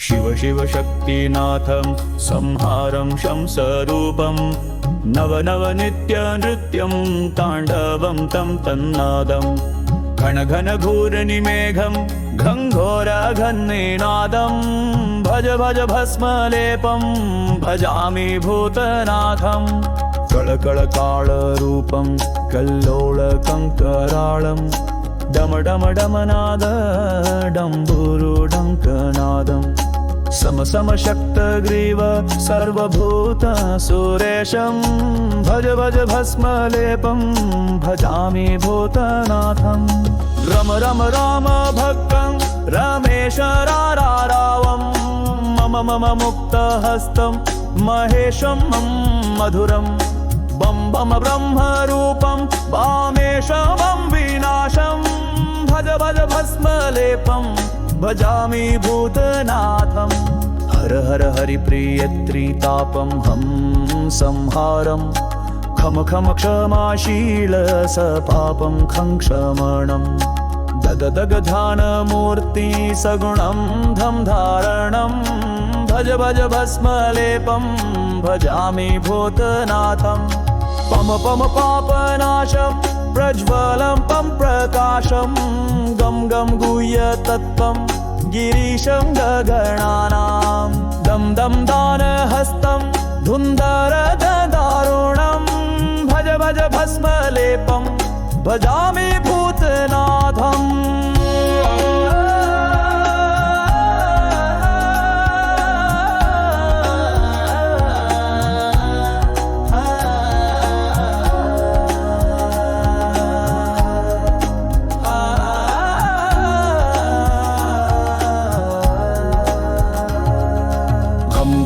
शिव शिव शक्तिनाथं संहारं शंसरूपं नव नव नित्य नृत्यं ताण्डवं तं तन्नादं घन घन घूर्निमेघं घङ्घोरघन्निनादं भज भज भस्मलेपं भजामि भूतनाथं कळकळकाळरूपं कल्लोळकङ्कराळं डम डम डमनाद डम्बुरुडङ्कनादं सम सम शक्तग्रीव सर्वभूतसुरेशं भज भज भस्मलेपं भजामि भूतनाथं रम रम राम भक्तं रमेश रारारावं मम मम मुक्तहस्तं महेशं मधुरं बम बम ब्रह्मरूपं वामेशं विनाशं भज भज भस्मलेपं भजामि भूतनाथं हर हर हरिप्रियत्रितापं हम संहारं खम खम क्षमाशील सपापं खं क्षमणं दग दग ध्यानमूर्ति सगुणं धं धारणं भज भज भस्मलेपं भजामि भूतनाथं पम पम पापनाशं प्रज्वलं पं प्रकाशं गम गम गुह्य तत्त्वं गिरीशं गगणानां दम दम दानहस्तं धुन्धरदारुणं भज भज भस्मलेपं भजामि भूतनाथं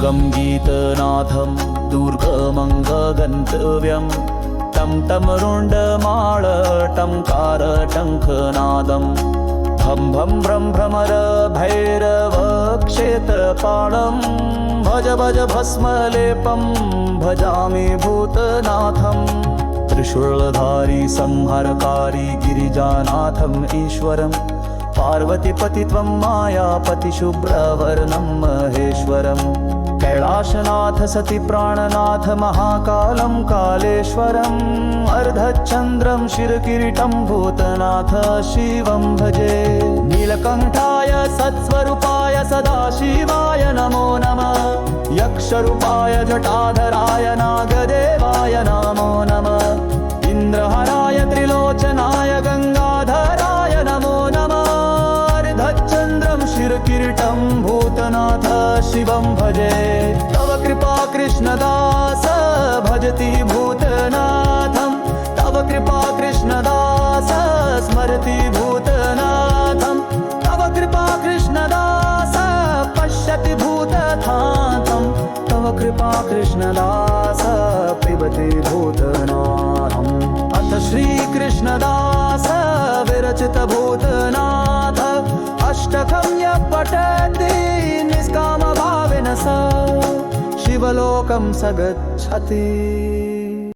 गं गीतनाथं दुर्गमं गगन्तव्यं तं तं रुण्डमाळटङ्कारटङ्कनादं भं भं भ्रं भ्रमर भैरवक्षेत्रपाणं भज भज भस्मलेपं भजामि भूतनाथं त्रिशूलधारी संहारकारी गिरिजानाथम् ईश्वरं पार्वतीपति त्वं मायापति शुभ्रवर्णं महेश्वरं कैलाशनाथ सति प्राणनाथ महाकालं कालेश्वरम् अर्धचन्द्रं शिरकिरीटं भूतनाथ शिवं भजे नीलकण्ठाय सत्स्वरूपाय सदाशिवाय नमो नमः यक्षरूपाय जटाधराय नागदेवाय नमो नमः इन्द्रहराय त्रिलोचनाय गङ्गाधराय नमो नमः अर्धचन्द्रं शिरकिरीटं भूतनाथ शिवं भजे तव कृपा कृष्णदास भजति भूतनाथं तव कृपा कृष्णदास स्मरति भूतनाथं तव कृपा कृष्णदास पश्यति भूतनाथं तव कृपा कृष्णदास पिबति भूतनाथम् अथ श्रीकृष्णदास विरचित भूतनाथ अष्टकं यः पठति निष्कामभावेन स शिवलोकं स गच्छति।